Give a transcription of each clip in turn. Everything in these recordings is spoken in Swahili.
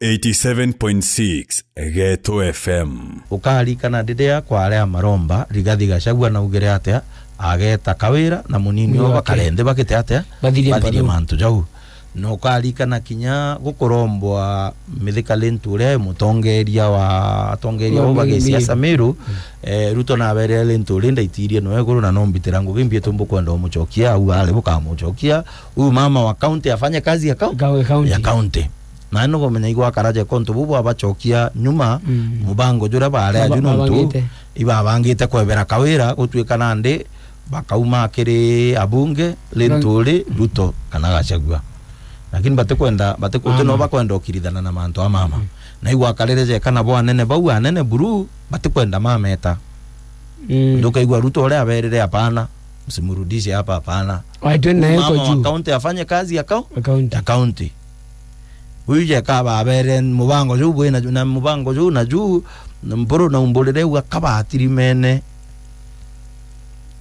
87.6 Geto FM. Ukari kana ndidea kwa aria maromba Rigathi Gachagua na ugere atia ageta kawira na munini wa bakarende bakete atia bathirie mantu jau no ukari kana kinya gukorombwa mithika lenture mutongeria wa bagisia Samiru Ruto na bere lenture ndaitirie no eguru na nombitira ngugimbie tumbu kwenda umuchokia au ale bukamuchokia huyu mama wa county afanye kazi ya county na no gomenya igwa karaje konto bubu abachokia nyuma mubango jura bare ajuno ntu iba bangite kwebera kawira gutwika nande bakauma akiri abunge lenture Ruto kana Gachagua lakini batekwenda no bakwenda okirithana na mantu a mama na igwa karereje kana bo anene bau anene buru batekwenda mameta ndoka igwa Ruto ole aberere hapana msimurudishe hapa hapana waitwena yuko juu county afanye kazi ya county uje kaba abere mubango juu bwena na mubango juu na juu mporo na umbolere wa kaba atirimene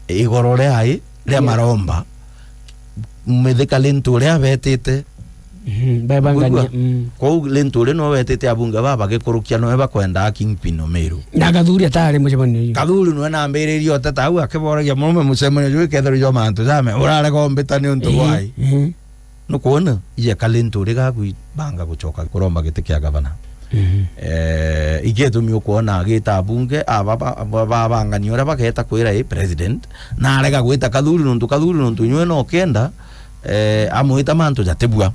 igorore ai le maromba metheka lenture abetete babanganya ko lenture no wetete abunga baba gekurukia no eba kwenda Kingpin Meru na gathuri atare mucemanio gathuri no na ambiririo tata au akeboragia mume mucemanio jwe kethero jo mantu jame urare gombeta ni untu gwai no kuona iye kalenture gagui banga gucoka kuromba gite kia gavana igetu mi kuona agita abunge ababangani ora baketa kwira president na arega gwita kathuri nuntu nywe no kenda amuita mantu jatebua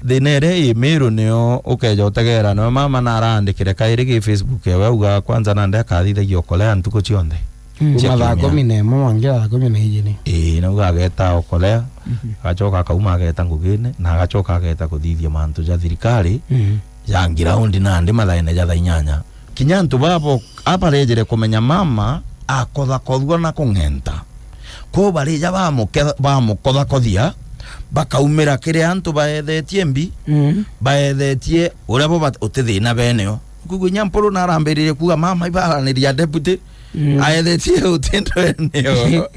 denere Meru neo ukeja utegera no mama na arandikire kairi gi Facebook ewe uga kwanza nande akathithagia okolea ntuko cionthe mathako minemo wangira thako minehijini na uga ageta okolea agacoka akauma ageta ngugine na agacoka ageta kuthithia mantu ja thirikari ya ngiraundi nande mathaine ja thainyanya kinyantu babo aparejere kumenya mama akothwa na kungenta ko barija bamukotha kothia bakaumira kire antu baethetie mbi baethetie uria bo utithina beneo kugu nyamporo na arambirire kuga mama ibaraniria deputy aethetie utindo eneo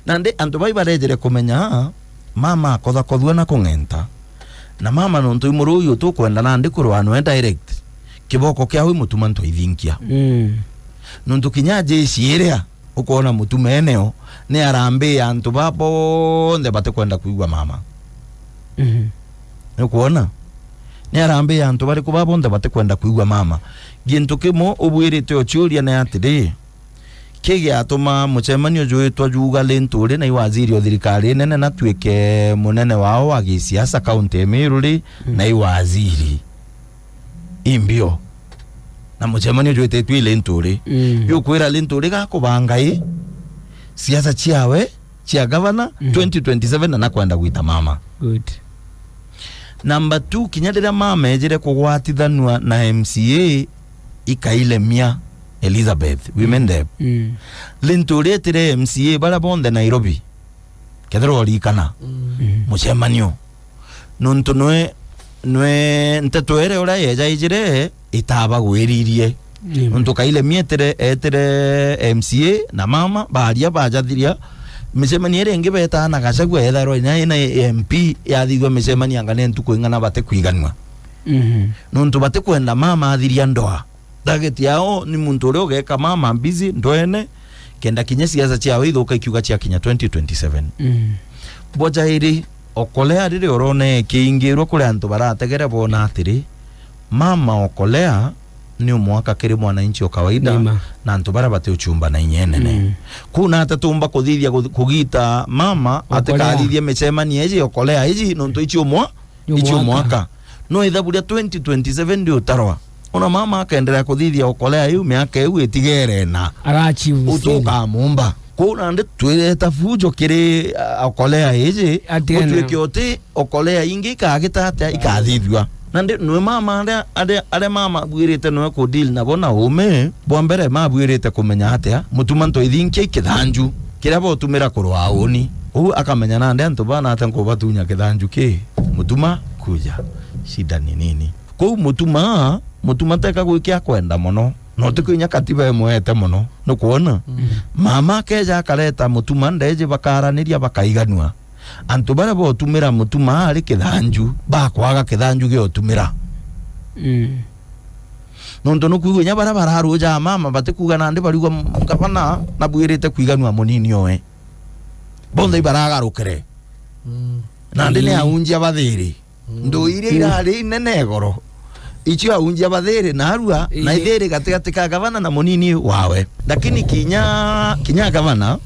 nande antu barejere kumenya mama akothwa na kungenta na mama no ntu imuru uyu tukwenda nande kurwano direct kiboko kia hu mutuma ntu ithinkia nuntu kinyaje ciiria ukona mutume eneo ni arambe antu babo nde bate kwenda kuigwa mama ukuona ni arambe antu bari kubabo nde bate kwenda kuigwa mama gintu kimo ubwirite ochuria na atiri kege atoma mucemanio jwetwa juga lenture na iwaziri o thirikari nene na twike munene wao wa gisiasa county Meru na iwaziri imbio na mucemanio jwete twi lenture yukwira lenture gakubangai siasa chiawe chia governor 2027 na kwenda gwita mama good number 2 kinyadira mama ejere kugwatithanwa na MCA ikaile mia Elizabeth women rep lenture tire MCA bara bonde Nairobi kedro rikana mucemanio nuntu noe ntetwere ora yeja ijire itaba gwiririe nuntu kaile mietere etere MCA na mama baria bajathiria micemania rengi beta na Gachagua etharo ina MP yathigwa micemania ngane ntuko ingana bate kwiganwa nuntu bate kwenda mama athiria ndoa target yao ni muntu uri ugeka mama busy ndoene kenda kinya siasa ciao ithuka ikiuga cia kinya 2027 boja iri okolea riri orone kiingirwo kuri antu barategere bona atiri mama okolea ni umwaka kiri mwananchi o kawaida na antu bara bate uchumba na inyenene kuna atatumba kuthithia kugita mama atekathithia mecemania eji okolea eji nonto ichi umwaka no ithaburia 2027 ndio tarwa ona mama akaendelea kuthithia okolea yu miaka yu itigere na arachi utoka mumba kuna nde twireta fujo kiri okolea eji utwekiote okolea ingi kagitata ikathithwa nande no mama ade mama bwirite no ko deal na bona ume bombere mabwirite kumenya atia mutuma nto ithinkie kithanju kira bo tumira kurwa auni u akamenya nande antu bana atanko batunya kithanju ke mutuma kuja shida ni nini ko mutuma teka gwikia kwenda muno no tukinya katiba emwete muno no kuona mama keja kareta mutuma ndeje bakaraniria bakaiganwa antu bara bo tumira mutuma ari kithanju bakwaga kithanju gyo tumira nonto no kuigo nya barabara haruja mama bate kuga nande barigo ngabana nabwirite kwiganwa munini oe bonde ibaragarukire nande ne aunjia bathiri ndo ire irari nenegoro ichi aunjia bathiri narua na ithiri gatigati ka gavana na munini wawe lakini kinya gavana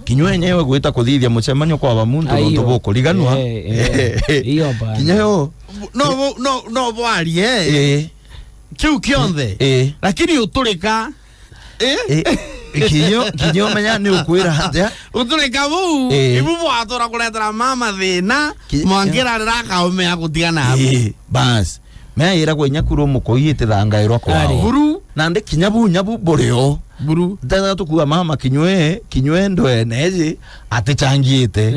kinywe nyewe gwita kuthithia mucemanio kwa bamuntu nonto boko liganwa iyo ba kinya yo no bwarie kiu kionthe lakini uturika kinyo menya ni ukwira haja uturika bu ibu bwatora kuletera mama thina mwangira raka ya gutigana hapo bas me ira gwenya kuro mukoyite thangairwa kwa buru nande kinyabu nyabu boreo buru tata tukua mama kinywe ndo eneje atechangiite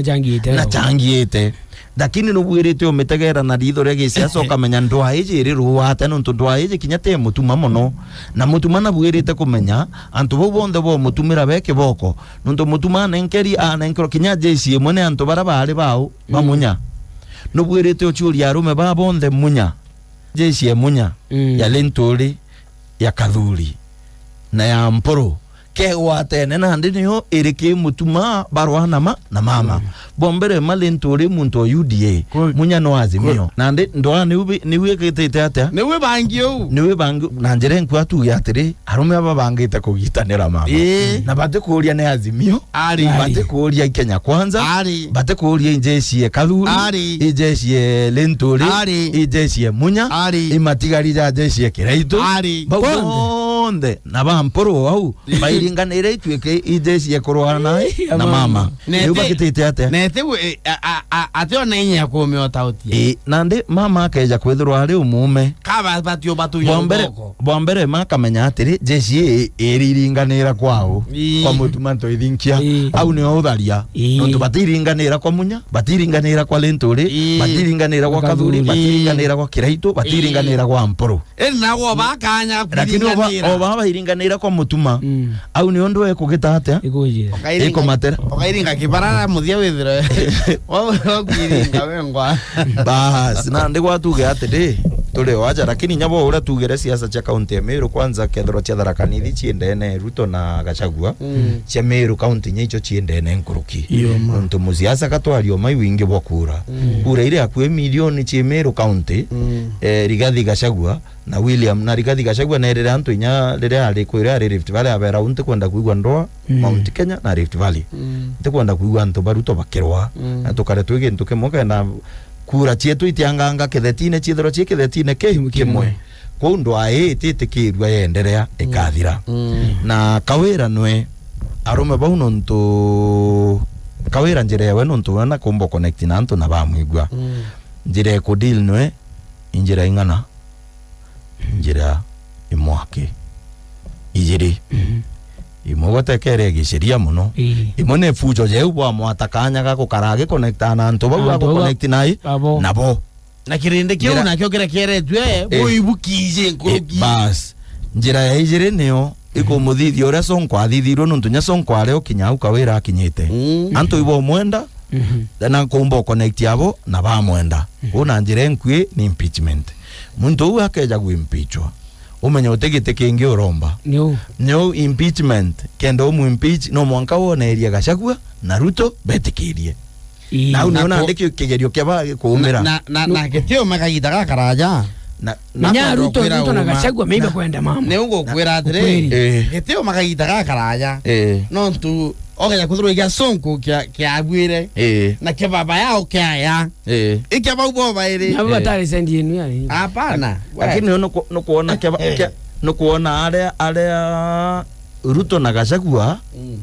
na changiite lakini nubwirite umitegera na ritho rege siaso kamenya ndwa ije ri ruwate nonto ndwa ije kinyate mutuma mono na mutuma na bwirite kumenya antu bo bonde bo mutumira beke boko nonto mutuma nenkeri nenkro kinya jeshi mwene antu barabare bao bamunya nubwirite ochuri arume ba bonde munya jeshi munya ya lenturi ya kadhuri na ya mporo ke watene na ndinyo ereke mutuma barwana na mama bombere malentore muntu UDA munya no azimio nande ndo ni wekete ata niwe bangio na njere nkwa tu yatire arume aba bangite kugitanira mama na bate kuria ne azimio bate kuria Kenya Kwanza bate kuria jeshi kadhuri jeshi lentore jeshi munya imatigari ja jeshi kireito bonde na bamporo au bairinganire tweke idesi yekorwana na mama yuba kitete ate nete atio nenye yakome otauti nande mama keja kwethirwa ari umume kaba batio batu bombere makamenya atiri jeshi eriringanira kwao kwa mutumanto ithinkia au ni utharia nonto batiringanira kwa munya batiringanira kwa lenturi batiringanira kwa kadhuri batiringanira kwa kiraito batiringanira kwa mporo nago bakanya kuringanira baba iringanira kwa mutuma au ni ondo ekugita atia iko matera okairinga kibarara muthia withira wao kwiringa wengwa bas na ndigwa tuge atiri tuli waja lakini nyabo ura tugere siasa cha kaunti ya Meru kwanza kethro cha Tharaka Nithi chiendene Ruto na Gachagua cha Meru kaunti nyicho chiendene nkuruki nto muziasa katwario mai wingi bwa kura ile akwe milioni chi Meru kaunti Rigathi Gachagua na William na Rigathi Gachagua na rere antu inya rere ari kwira ari Rift Valley abera unte kwenda kuigwa ndoa Mount Kenya na Rift Valley te kwenda kuigwa antu baruto bakirwa atukare twige ntuke moka na kura chietu itianganga kethetine chithiro chikethetine kimwe kwa ndwa tete kirwa yenderea ikathira na kawira nwe arume bau nonto kawira njire we nonto na kombo connect na antu na bamwigwa njire ko deal nwe injira ingana njira imwake ijiri imogota kere gisheria muno imone fujo je ubwa mwatakanya ga kukarage connecta na antu bau go connect nai nabo na kirinde kio na kio kere twe boibukije nkuruki bas njira ya ijiri neo iko muthithio ria sonko athithirwo nontu nya sonko areo kinyau kawira akinyite antu ibo mwenda na kombo connect abo na ba mwenda una njira nkwi ni impeachment muntu uyu akeja guimpeachwa umenya utegete kingi uromba no impeachment kendo umu impeach no mwanka wona eria Gachagua na Ruto betikirie na unaona ndiki kigerio kiaba kuumira na ketio makagitaga karaja na Ruto na Gachagua meiba kwenda mama ne ungo kwira atire ketio makagitaga karaja no ntu ogeja kuthuro iga sonko kia agwire na kia baba yao kia ya ikia bau baire na baba tari sendi yenu yani hapana lakini no kuona kia no kuona ale Ruto na Gachagua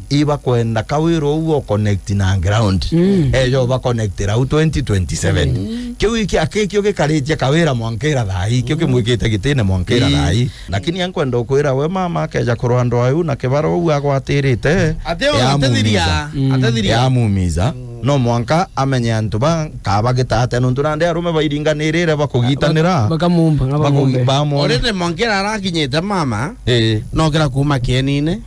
iba kwenda kawiro uo connect na ground ejo ba connect ra 2027 kio iki akekio ke karetia kawira mwankera thai kio ke mwikite gitene mwankera thai lakini yankwenda kwira we mama keja kurwando ayu na kibaro u agwatirite atediria ya mumiza no mwanka amenya antu ba kabagita ate no turande arume bairinganirire bakugitanira bakamumba bamo orete mwankera arakinyete mama no kira kuma kienine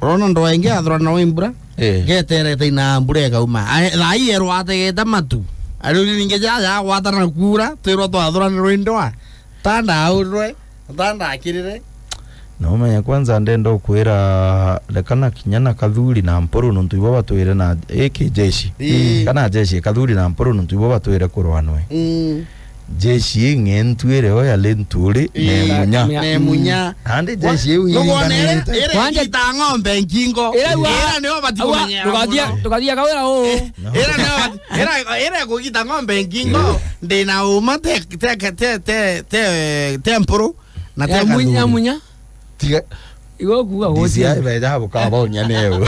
rona ndo ainge athora no imbura geterete ina mbure gauma thai ero ategeta matu ari ninge ja gwatana kura twirwo twathora ni rwindwa tanda urwe tanda akirire no menya kwanza ndendo kwira lekana kinyana kathuri na mporo nuntu ibo batwire na jeshi kana jeshi kathuri na mporo nuntu ibo batwire kurwanwe jeshi ngentwire oya lenturi ne munya ande jeshi uingane kwanje ta ng'ombe ngingo era nio batikumenya tukathia kawira era kugita ng'ombe ngingo ndina uma te mporo na te munya tiga igo kuga hoji ai be da boka ba nyaneo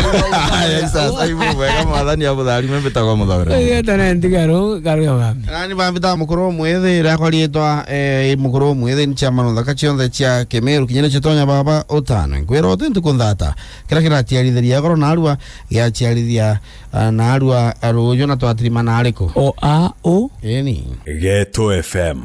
sasa ibu wega madani abo dali me betagwa mudawira tana ndigaro garo nani ba bita mukoro mwethe ra kwalietwa mukoro mwethe ni chama no thaka chionde chia Kemeru kinyene chetonya baba otano ngwero tentu konthata kira tiarithiria goro na arua ya tiarithia na arua arojo na twatirima na ariko o eni Ghetto FM.